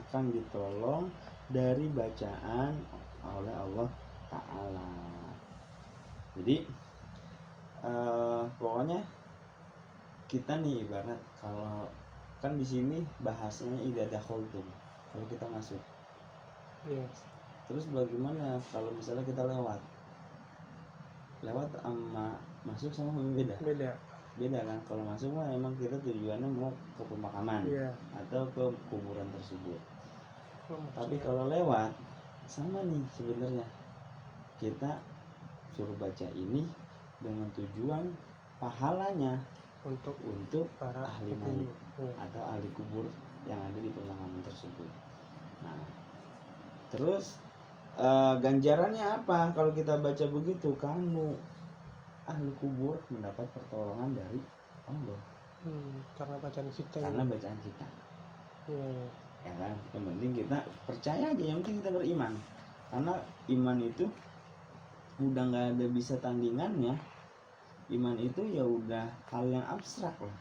akan ditolong dari bacaan oleh Allah Ta'ala. Jadi pokoknya kita nih ibarat kalau kan di sini bahasanya idza dakhaltum, kalau kita masuk. Terus bagaimana kalau misalnya kita lewat sama masuk sama beda kan? Kalau masuk mah emang kita tujuannya mau ke pemakaman atau ke kuburan tersebut. Tapi kalau lewat sama nih sebenarnya, kita suruh baca ini dengan tujuan pahalanya untuk para ahli mayit atau ahli kubur yang ada di pemakaman tersebut. Nah, terus ganjarannya apa kalau kita baca begitu? Kamu ahli kubur mendapat pertolongan dari Allah karena bacaan kita. Ya kan, yang penting kita percaya aja, yang penting kita beriman, karena iman itu udah nggak ada bisa tandingannya. Iman itu ya udah hal yang abstrak lah,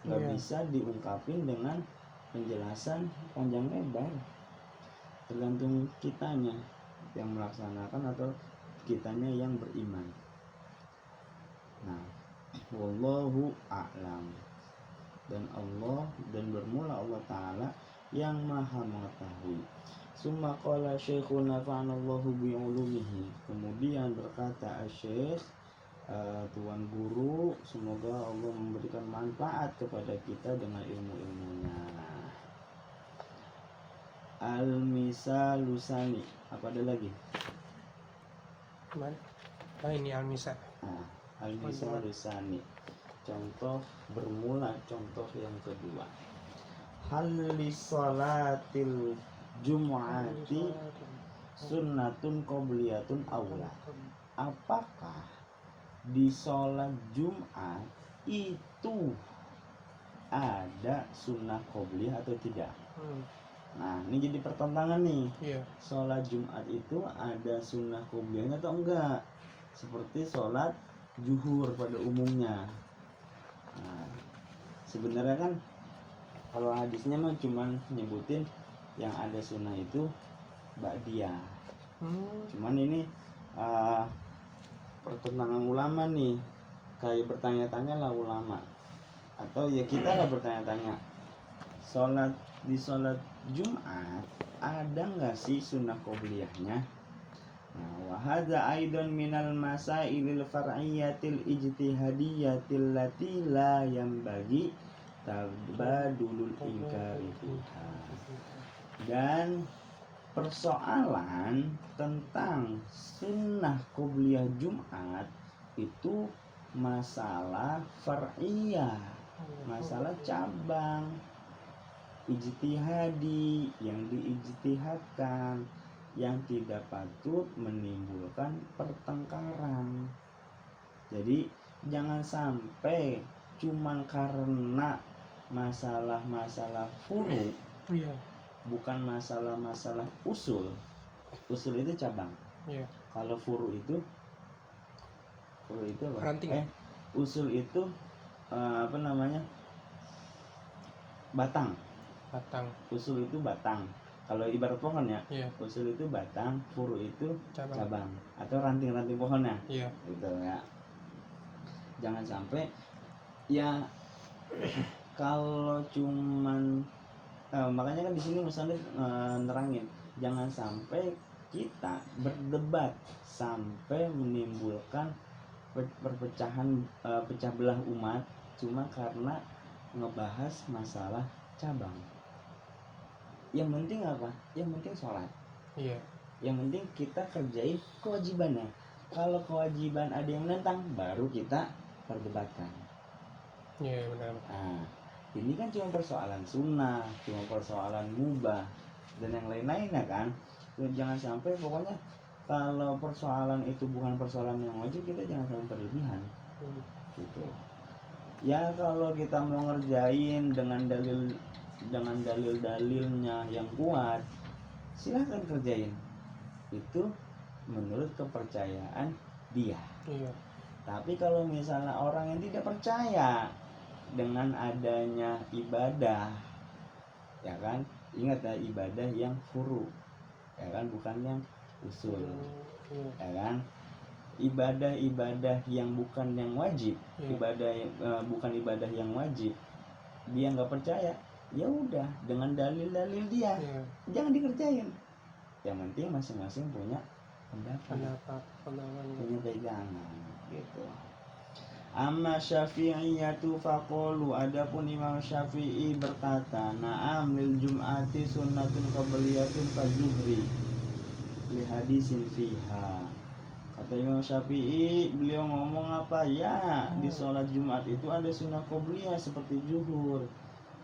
nggak bisa diungkapin dengan penjelasan panjang lebar, tergantung kitanya yang melaksanakan atau kitanya yang beriman. Nah, wallahu a'lam, dan bermula Allah Ta'ala yang maha mengetahui. Summa qala syekhuna fa'anallahu bi'ulumihi, kemudian berkata Syekh Tuan Guru, semoga Allah memberikan manfaat kepada kita dengan ilmu-ilmunya. Al-misalusani, apa ada lagi? Ini al-misal. Al-misalusani, contoh bermula, contoh yang kedua. Hal li salatil jumu'ati sunnatun qobliyatun awla, apakah di sholat Jumat itu ada sunnah qobliyah atau tidak? Nah, ini jadi pertentangan nih. Sholat Jumat itu ada sunnah qobliyahnya atau enggak? Seperti sholat zuhur pada umumnya. Nah, sebenarnya kan kalau hadisnya mah cuman nyebutin yang ada sunnah itu ba'diyah. Cuman ini pertentangan ulama nih, kayak bertanya-tanya lah ulama, atau ya kita lah bertanya-tanya, di sholat Jumat ada nggak sih sunnah qobliyahnya? Nah, wahada aidan minal masailil far'iyatil ijtihadiyatil lati la yambagi tabadulul inkari fiha. Dan persoalan tentang sunnah qobliyah Jumat itu masalah far'iyah, masalah cabang ijtihadi yang diijtihadkan, yang tidak patut menimbulkan pertengkaran. Jadi jangan sampai cuman karena masalah-masalah furu, bukan masalah-masalah usul. Usul itu cabang. Kalau furu itu apa? Usul itu apa namanya? Batang. Usul itu batang. Kalau ibarat pohon ya, usul itu batang, furu itu cabang atau ranting-ranting pohonnya. Gitu ya. Jangan sampai ya kalau cuman makanya kan di sini misalnya nerangin, jangan sampai kita berdebat sampai menimbulkan perpecahan, pecah belah umat cuma karena ngebahas masalah cabang. Yang penting apa? Yang penting sholat. Yang penting kita kerjain kewajibannya. Kalau kewajiban ada yang menentang, baru kita perdebatkan. Benar. Nah, ini kan cuma persoalan sunnah, cuma persoalan mubah dan yang lain-lainnya kan. Jangan sampai, pokoknya kalau persoalan itu bukan persoalan yang wajib, kita jangan sampai berlebihan. Gitu. Ya kalau kita mau ngerjain dengan dalil-dalilnya yang kuat, silahkan kerjain. Itu menurut kepercayaan dia. Tapi kalau misalnya orang yang tidak percaya dengan adanya ibadah, ya kan, Ingat ya, ibadah yang furu, ya kan, bukan yang usul, ya kan. Ibadah-ibadah yang bukan yang wajib, bukan ibadah yang wajib, dia nggak percaya, ya udah, dengan dalil-dalil dia jangan dikerjain. Yang penting masing-masing punya pendapat, punya pegangan gitu. Amma Syafi'iyatu faqalu, adapun Imam Syafi'i berkata, na'am lil jum'ati sunnatun qabliyatun kazuhri li hadisin fiha. Kata Imam Syafi'i, beliau ngomong apa? Ya, di sholat Jumat itu ada sunnah qabliyah seperti zuhur,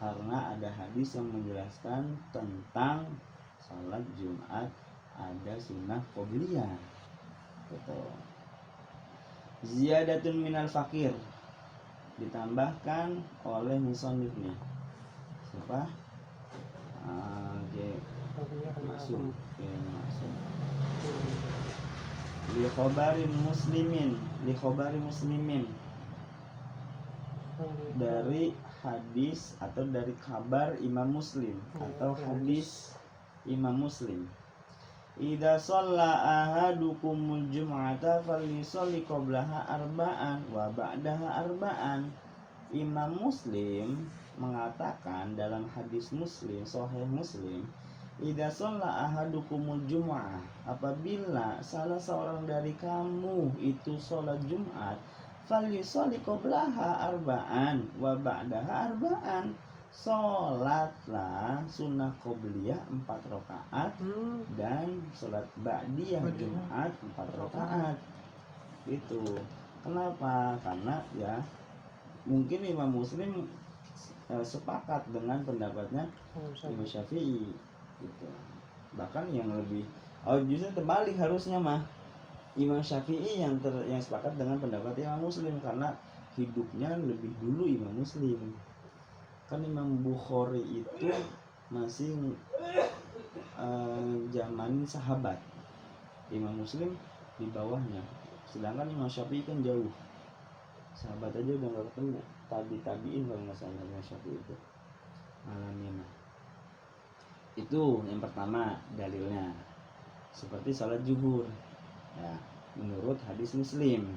karena ada hadis yang menjelaskan tentang sholat Jumat ada sunnah qabliyah gitu. Ziyadatun minal fakir, ditambahkan oleh musannif nih. Siapa? Masuk. Li khabari muslimin, dari hadis atau dari kabar Imam Muslim atau hadis Imam Muslim. Idza shalla ahadukumul jum'ata falyusalli qablaha arba'an wa ba'daha arba'an. Imam Muslim mengatakan dalam hadis Muslim, Sahih Muslim, idza shalla ahadukumul jum'ah, apabila salah seorang dari kamu itu sholat Jumat, falyusalli qablaha arba'an wa ba'daha arba'an, sholatlah sunnah qobliyah 4 rakaat dan sholat ba'diyah Jumat 4 rakaat. Itu kenapa? Karena ya mungkin Imam Muslim sepakat dengan pendapatnya Imam Syafi'i gitu. Bahkan yang lebih justru terbalik harusnya mah, Imam Syafi'i yang sepakat dengan pendapat Imam Muslim, karena hidupnya lebih dulu Imam Muslim. Kan Imam Bukhari itu masih zaman sahabat, Imam Muslim di bawahnya, sedangkan Imam Syafi'i kan jauh, sahabat aja udah gak ketemu, tabi'in kalau nggak salah Imam Syafi'i itu malamnya. Itu yang pertama dalilnya, seperti salat zuhur ya, menurut hadis Muslim.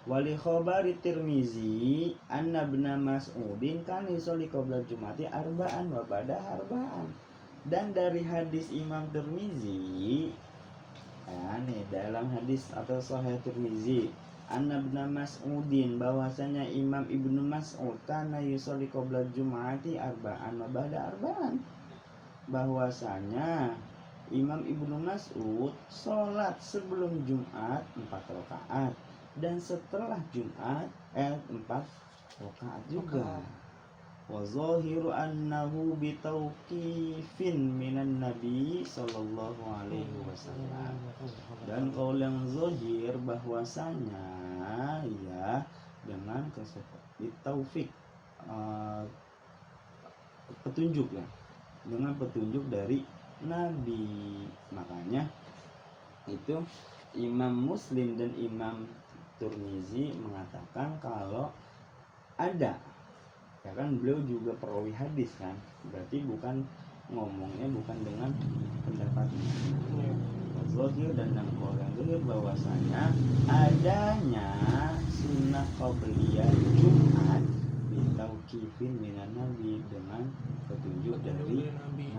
Wali khabari Tirmizi anna ibna Mas'udin kan yusolli qabla jumati arba'an wa ba'da arba'an. Dan dari hadis Imam Tirmizi ya, nih dalam hadis atau Sahih Tirmizi, anna ibna Mas'udin, bahwasanya Imam Ibnu Mas'ud kana yusolli qabla jumati arba'an wa ba'da arba'an, bahwasanya Imam Ibnu Mas'ud sholat sebelum Jumat 4 rakaat dan setelah Jumat 4 rakaat juga. Wa zahiru annahu bitauqifin minan Nabi sallallahu alaihi wasallam. Dan qaul yang zahir bahwasanya ya dengan taufik petunjuk ya, dengan petunjuk dari Nabi. Makanya itu Imam Muslim dan Imam Tirmizi mengatakan kalau ada, ya kan beliau juga perawi hadis kan, berarti bukan ngomongnya bukan dengan pendapatnya. Zahir dan yang zahir bahwasanya adanya sunnah qabliyah Jumat bitauqifin minan Nabi, dengan petunjuk dari Nabi.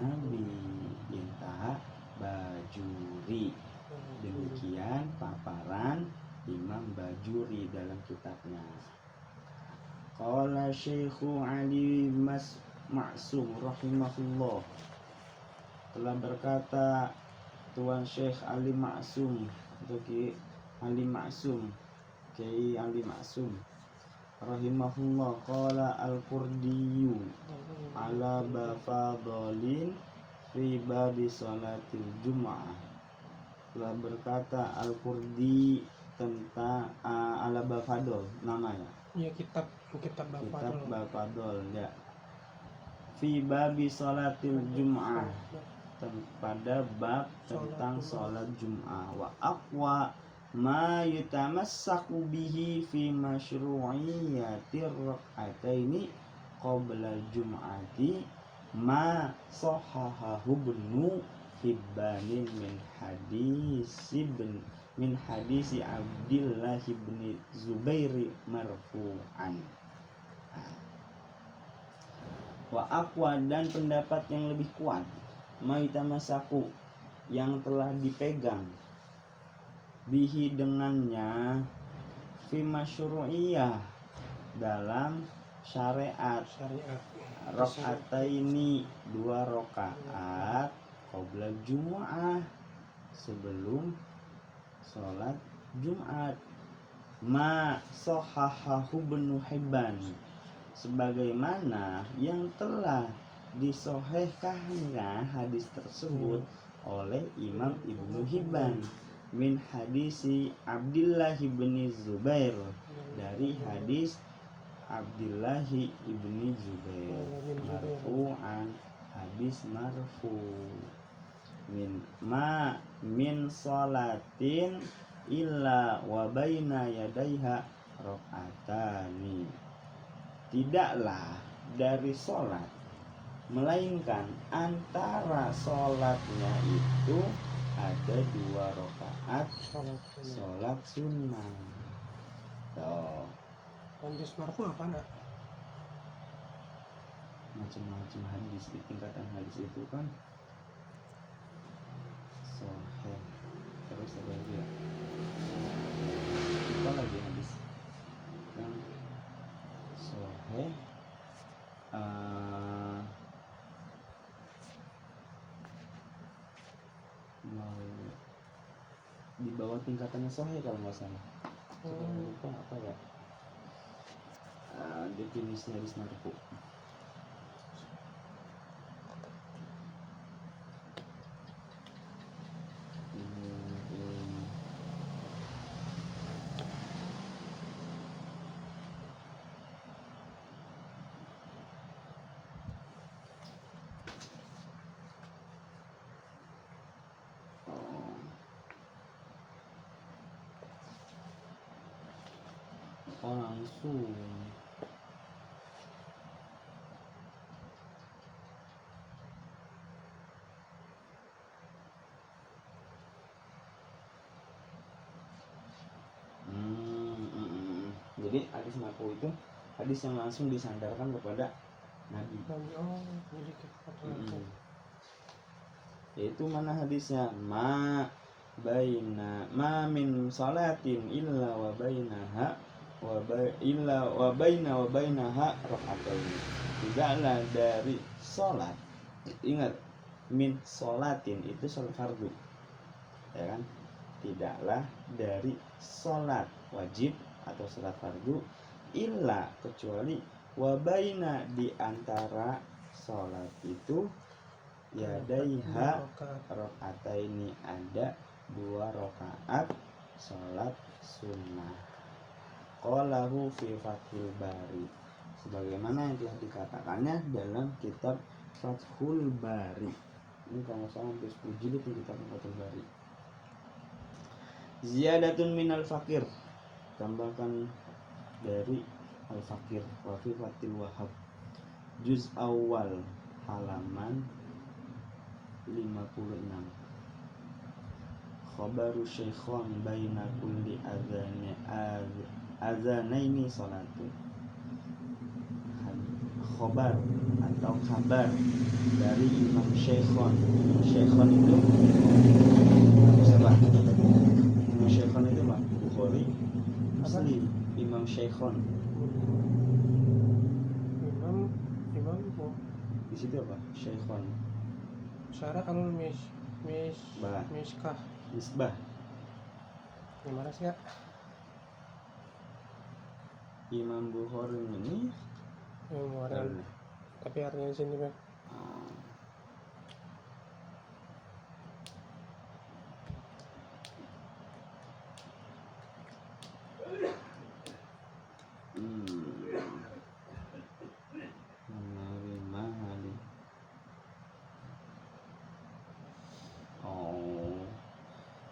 Intaha Bajuri. Demikian paparan Imam Bajuri dalam kitabnya. Qala Syekhu Ali Ma'sum rahimahullah, telah berkata Tuan Syekh Ali Ma'sum atau Kiai Ali Ma'sum, Kiai Ali Ma'sum rahimahullah, qala al-Qurdiyu ala bafadolin fi babi salatil jum'ah. Telah berkata Al-Qurdi tentang ala bafadol namanya. Ya, kitab Bafadol ya. Fi babi salatil jum'ah, pada bab tentang salat Jum'ah. Wa aqwa ma yutamassaku bihi fi masyru'iyyatir rak'ataini qabla jum'ati ma sahahahu Ibnu Hibbanin min hadisi Abdillah bin Zubair marfu'an. Wa aqwa, dan pendapat yang lebih kuat, maitamasaku, yang telah dipegang, bihi dengannya, fi masyru'iyah, dalam syariat, rakaataini, 2 rakaat, qabla Jumu'ah, sebelum sholat Jumat, ma sahahahu Ibnu Hibban, sebagaimana yang telah disohehkannya hadis tersebut oleh Imam Ibnu Hibban, min hadisi Abdillah bin Zubair, dari hadis Abdillah bin Zubair marfu'an, hadis marfu, min salatin illa wa baina yadaiha rakaatani, tidaklah dari sholat melainkan antara sholatnya itu ada 2 rakaat sholat sunnah. Hadis marfu apa nak? Macam-macam hadis, di tingkatan hadis itu kan sahih, terus ada lagi apa lagi hadis yang sahih, di bawah tingkatannya sahih kalau nggak salah. Lupa apa ya definisi hadis marfu. Langsung jadi hadis marfu itu hadis yang langsung disandarkan kepada Nabi. Yaitu mana hadisnya, ma min salatin illa wa bainaha rakaatain, tidaklah dari sholat, ingat min sholatin itu sholat fardu, ya kan, tidaklah dari sholat wajib atau sholat fardu, illa kecuali wabaina, di antara sholat itu, yadaiha rakaataini, ada 2 rakaat sholat sunnah. Qalahu fi Fathul Bari, sebagaimana yang telah dikatakannya dalam kitab Fathul Bari. Ini kalau salah hampir 10 jilid di kitab Fathul Bari. Ziyadatun minal fakir, tambahkan dari al-fakir, wa fi Fathil Wahab, juz awal, halaman 56. Khabaru syekhon baina kulli azanaini salatu, khobar atau kabar dari Imam Syekhon. Syekhon itu siapa? Imam Syekhon itu Pak Bukhari, Muslim. Imam Syekhon. Imam di situ apa? Syekhon. Syarah kalau miskah. Misbah. Gimana sih ya? Imam Bukhari ini tapi artinya di sini kan.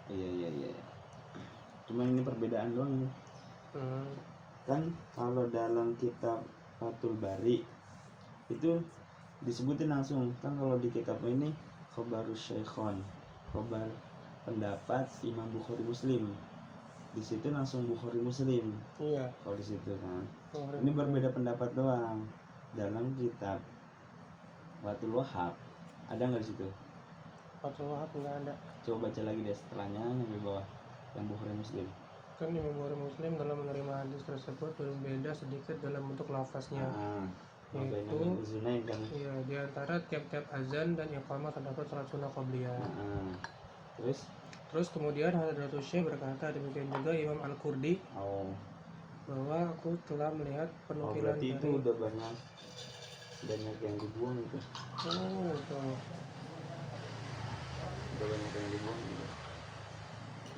Iya. Cuma ini perbedaan doang ini. Kan kalau dalam kitab Fathul Bari itu disebutin langsung. Kan kalau di kitab ini khobarus syekhon, khobar pendapat Imam Bukhari Muslim, di situ langsung Bukhari Muslim. Iya. Kalau di situ kan ini berbeda pendapat doang. Dalam kitab Fathul Wahhab ada nggak di situ? Fathul Wahhab nggak ada. Coba baca lagi deh setelahnya yang di bawah, yang Bukhari Muslim. Kan Imam Bukhari Muslim dalam menerima hadis tersebut berbeda sedikit dalam bentuk lafaznya. Yaitu kan? Iya, di antara tiap-tiap azan dan iqamah terdapat salat sunnah qabliyah. Terus kemudian Hadratus Syekh berkata, demikian juga Imam Al-Qurdi bahwa aku telah melihat penukilan berarti dari itu udah banyak yang dibuang itu. Betul. Udah banyak yang dibuang gitu.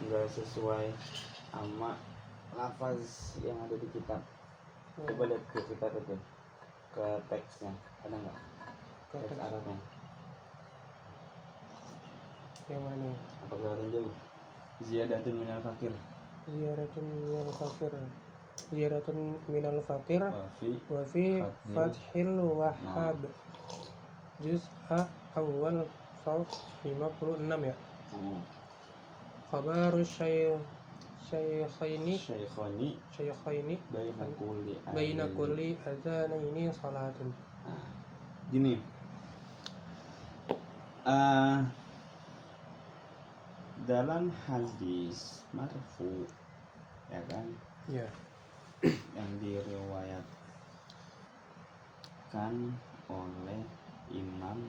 Nggak sesuai sama lafaz yang ada di kitab. Coba lihat ke kitab itu, ke teksnya ada nggak? Teks Arabnya yang mana? apa kelihatan jauh? Ziyadatun minal fakir, Ziyaratun minal fakir, ziyaratun minal fakir wa fi Fathil Wahhab juz awal saf 56 ya. Khabarus syaykhaini baina kulli adzanaini salatun. Gini, dalam hadis marfu ya kan, ya, yang diriwayatkan oleh Imam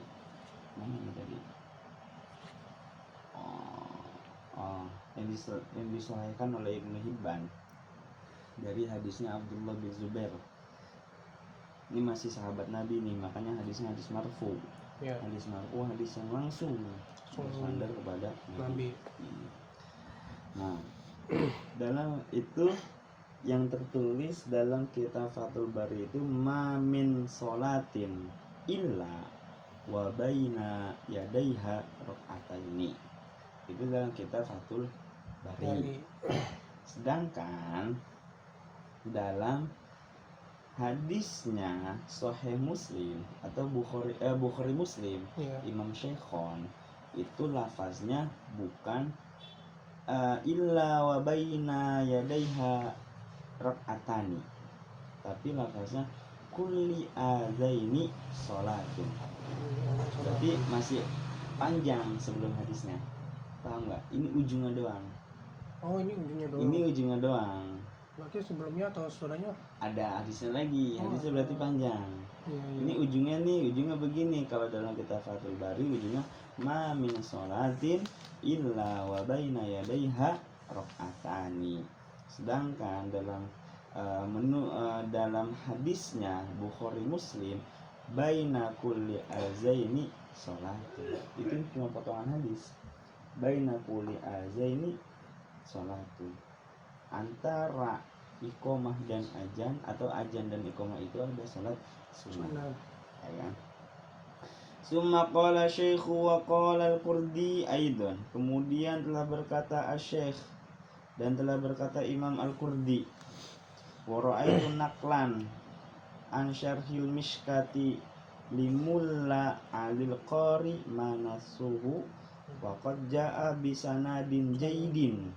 mana ini tadi, yang disahihkan oleh Ibnu Hibban dari hadisnya Abdullah bin Zubair. Ini masih sahabat Nabi nih, makanya hadisnya hadis marfu. Ya. Hadis marfu hadis yang langsung bersandar kepada Nabi. Nah, dalam itu yang tertulis dalam kitab Fathul Bari itu ma min sholatin illa wa baina yadaiha rakaataini. Itu dalam kitab Fathul Bari. Sedangkan dalam hadisnya Sahih Muslim atau Bukhari Muslim, Imam Syekhon, itu lafaznya bukan illa wa baina yadaiha rak'atani, tapi lafaznya kulli azaini sholatun. Berarti masih panjang sebelum hadisnya, paham nggak? Ini ujungnya doang. Ini ujungnya doang. Ini ujungnya doang. Berarti sebelumnya atau sudahnya ada hadisnya lagi. Hadisnya berarti panjang. Ini ujungnya begini. Kalau dalam kitab Fathul Bari ujungnya ma min sholatin illa wa baina yadaiha rak'atani. Sedangkan dalam dalam hadisnya Bukhari Muslim baina kulli azaini sholatun. Itu cuma potongan hadis. Baina kulli azaini sholatun. Antara iqomah dan ajan atau ajan dan iqomah itu ada salat sunnah. Ya kan? Summa qala syekh wa qala al-Qurdi aidan. Kemudian telah berkata asy-syekh dan telah berkata Imam Al-Qurdi, wa ra'aitu naqlan an syarhil mishkati limulla alil qari manasuhu wa qad jaa bi sanadin jaidin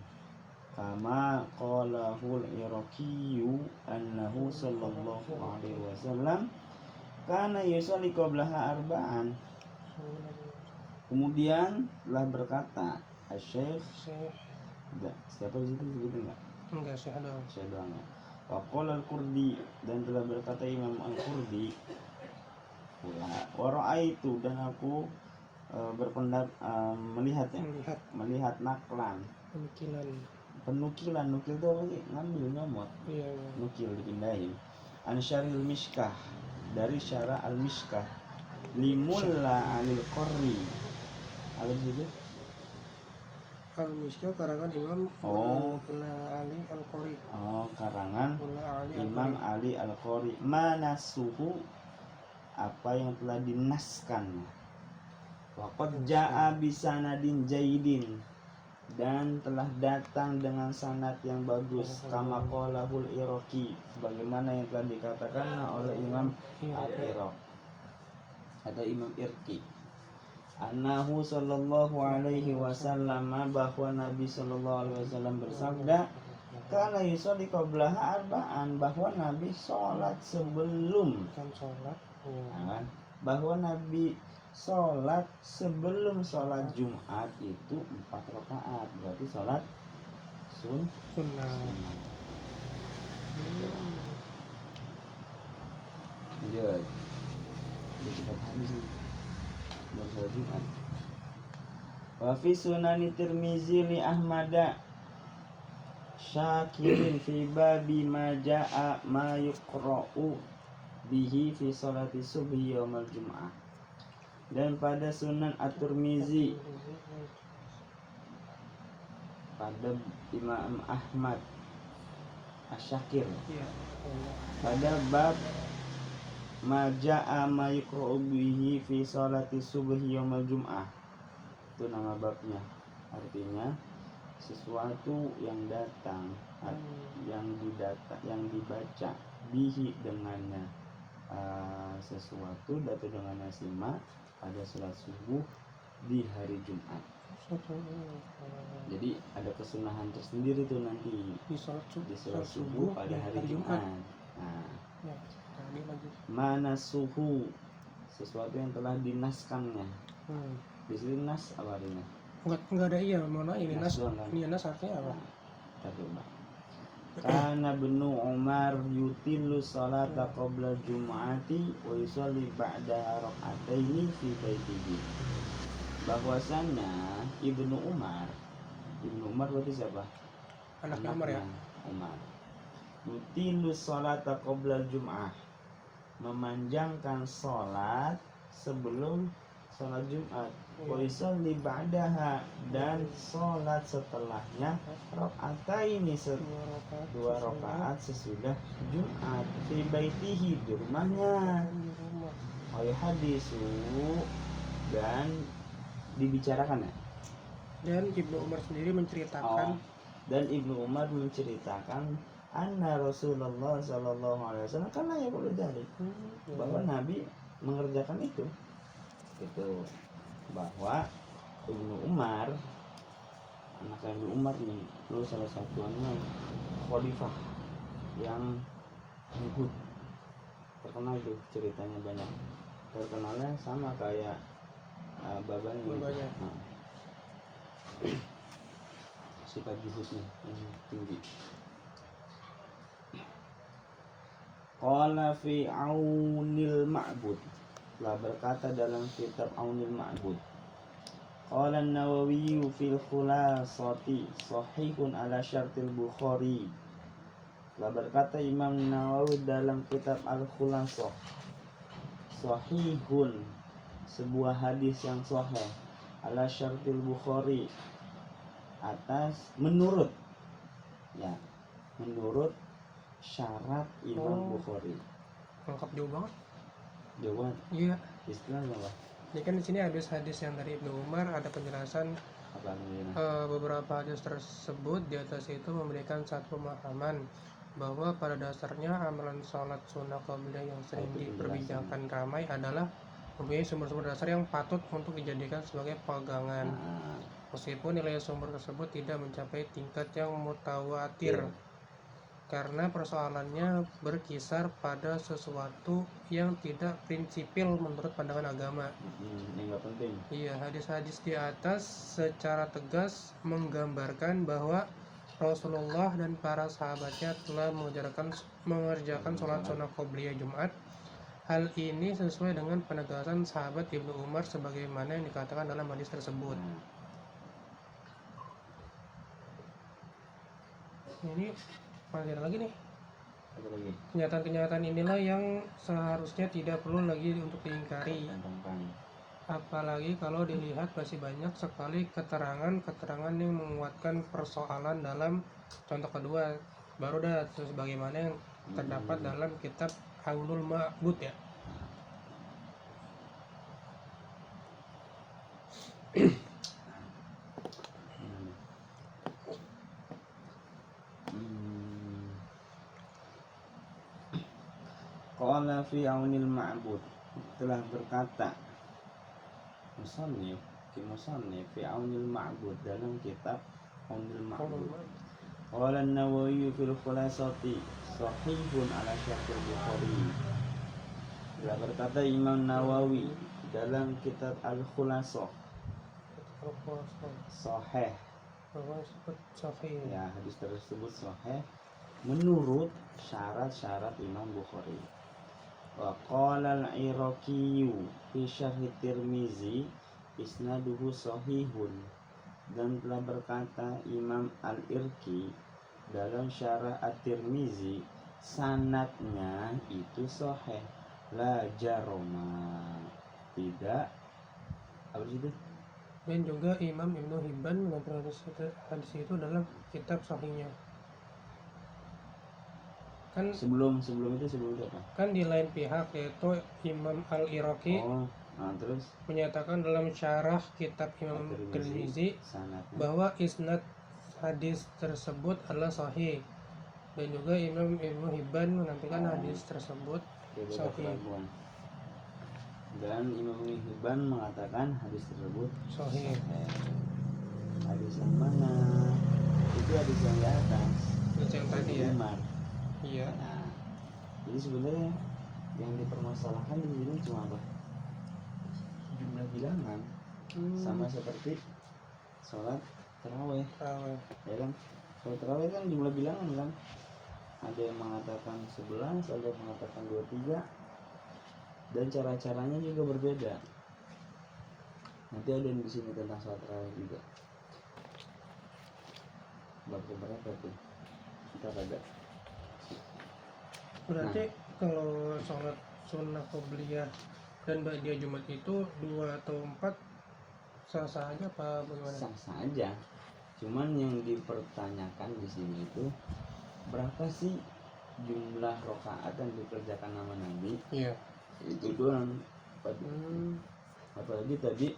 kama qalahul Iraqiyyu annahu sallallahu alaihi wasallam kana yusalli qablaha arba'an. Kemudian telah berkata Syekh siapa di situ sebutin enggak? Enggak, Syekh doang. Wa qala al-Qurdi dan telah berkata Imam Al-Qurdi pula wa ra'aitu dan aku berpendapat melihat naklan penukilan nukil itu apa sih? Ngambil nyomot. Nukil dipindahin. Ansyaril Mishkah dari syarah al-Mishkah limulla alil Qori. Apa itu? Al-Mishkah karangan Imam Ali Al-Qori. Karangan Imam Ali Al-Qori. Manasuhu apa yang telah dinaskan. Waqad jaa bisanadin jaidin dan telah datang dengan sanad yang bagus kama qalahul Iraqi sebagaimana yang telah dikatakan oleh Imam Al-Iraq. atau Imam Irqi, annahu sallallahu alaihi wasallam, bahwa Nabi sallallahu alaihi wasallam bersabda, kana yusolli qablaha arba'an, bahwa Nabi sholat sebelum bahwa Nabi sholat sebelum sholat Jumat itu 4 rakaat, berarti sholat sunnah. Lanjut. Cepat habis nih. Belum sholat Jumat. Wa fi sunani Tirmizi li Ahmada syakirin fi babi ma ja'a ma yuqra'u bihi fi sholati subhi yaumal jum'ah. Dan pada Sunan At-Tirmizi pada Imam Ahmad Asy-Syakir pada bab maja'a ma yuqra'u bihi fi sholati subhi yaumal jum'ah, itu nama babnya. Artinya sesuatu yang datang, yang dibaca bihi dengannya, sesuatu datang dengannya simak pada sholat subuh di hari Jumat. Jadi ada kesunahan tersendiri tuh nanti di sholat subuh pada hari Jumat. Nah, mana suhu, sesuatu yang telah dinaskannya. Di sini nas apa artinya? Enggak ada iya, mana ini nas artinya apa? Coba. Kana Ibnu Umar yutilu salata qabla Jum'ati wa yusalli ba'da rak'ataini fi baitihi. Bahwasannya Ibnu Umar berarti siapa? Anaknya Umar ya? Umar. Yutilu salata qabla Jum'ah, memanjangkan salat sebelum salat Jumat. Wa yusalli ba'daha, dan salat setelahnya rak'ataini, 2 rakaat sesudah Jumat, fi baitihi, di rumahnya. Wa hadisu, dan dibicarakan ya. Dan Ibnu Umar sendiri menceritakan anna Rasulullah sallallahu alaihi wasallam karena ya boleh dari bahwa Nabi mengerjakan itu bahwa Ibnu Umar, anak Ibnu Umar nih, lu salah satu anak khalifah yang zuhud, terkenal tuh, ceritanya banyak, terkenalnya sama kayak babanya. Sifat zuhudnya yang tinggi. Qala fi Aunil Ma'bud, telah berkata dalam kitab Aunil Ma'bud, qala an-Nawawi fil Khulasati sahihun ala syartil Bukhari, telah berkata Imam Nawawi dalam kitab Al-Khulasah, sahihun, sebuah hadis yang sahih, ala syartil Bukhari, atas menurut syarat Imam Bukhari. Lengkap jauh banget. Iya. Istilahnya apa? Ini kan di sini hadis yang dari Ibnu Umar, ada penjelasan beberapa hadis tersebut. Di atas itu memberikan satu pemahaman bahwa pada dasarnya amalan sholat sunnah qabliyah yang sering diperbincangkan ramai adalah mempunyai sumber-sumber dasar yang patut untuk dijadikan sebagai pegangan, meskipun nilai sumber tersebut tidak mencapai tingkat yang mutawatir. Karena persoalannya berkisar pada sesuatu yang tidak prinsipil menurut pandangan agama. Ini nggak penting. Iya, hadis-hadis di atas secara tegas menggambarkan bahwa Rasulullah dan para sahabatnya telah mengerjakan sholat sunnah qabliyah Jumat. Hal ini sesuai dengan penegasan sahabat Ibnu Umar sebagaimana yang dikatakan dalam hadis tersebut. Ini masih ada lagi nih. Kenyataan-kenyataan inilah yang seharusnya tidak perlu lagi untuk diingkari. Apalagi kalau dilihat masih banyak sekali keterangan yang menguatkan persoalan dalam contoh kedua, baru dah sebagaimana yang terdapat dalam kitab Aunul Ma'bud ya. Qala fi Aunil Ma'bud, telah berkata musannif fi Aunil Ma'bud dalam kitab Aunil Ma'bud. Qala an-Nawawi fil Khulasati sahihun ala syartil Bukhari. Telah berkata Imam Nawawi dalam kitab Al-Khulasah sahih. Ya, hadis tersebut sahih menurut syarat-syarat Imam Bukhari. Wa qala al-Iraqi fi syarh Tirmizi isnaduhu sahihun, dan telah berkata Imam Al-Irqi dalam syarah At-Tirmizi sanadnya itu sahih, la jaroma, tidak apa itu. Dan juga Imam Ibnu Hibban mengantarkan hadis itu dalam kitab sahihnya. Kan sebelum itu apa? Kan di lain pihak yaitu Imam Al-Iraqi terus menyatakan dalam syarah kitab Imam Tirmizi bahwa isnad hadis tersebut adalah sahih, dan juga Imam Ibnu Hibban menampilkan hadis tersebut sahih. Dan Imam Ibnu Hibban mengatakan hadis tersebut sahih. Hadis yang mana? Itu hadis yang di atas. Hadis yang tadi ya. Iya. Nah, jadi sebenarnya yang dipermasalahkan di sini cuma apa? Jumlah bilangan. Sama seperti sholat tarawih. Ya kan? Sholat tarawih kan jumlah bilangan kan? Ada yang mengatakan 11, ada yang mengatakan 23. Dan cara-caranya juga berbeda. Nanti ada yang di sini tentang sholat tarawih juga. Bab berapa tuh? Kita ada. Berarti kalau sholat sunnah qobliyah dan ba'diyah Jumat itu 2 atau 4 sah-sah aja apa bagaimana? Sah-sah aja. Cuman yang dipertanyakan di sini itu berapa sih jumlah rakaat yang dikerjakan sama Nabi? Iya. Itu doang. Apalagi tadi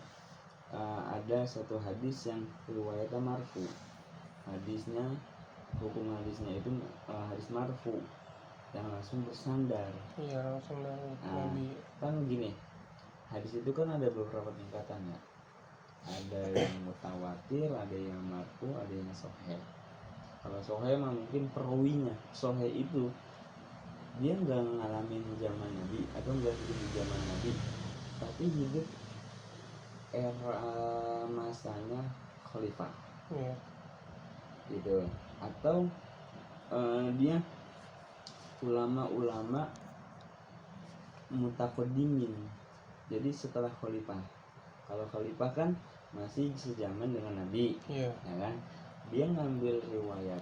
ada satu hadis yang riwayatnya marfu. Hukum hadisnya itu hadis marfu yang langsung bersandar. Iya, langsung dari Nabi. Kan gini, hadis itu kan ada beberapa tingkatan ya. Ada yang mutawatir, ada yang marfu, ada yang sahih. Kalau sahih mah mungkin perawinya. Sahih itu dia nggak ngalamin zaman Nabi atau nggak hidup di zaman Nabi, tapi hidup era masanya khalifah. Iya. Gitu. Atau dia ulama-ulama mutaqaddimin, jadi setelah khalifah. Kalau khalifah kan masih sejaman dengan Nabi, ya kan? Dia ngambil riwayat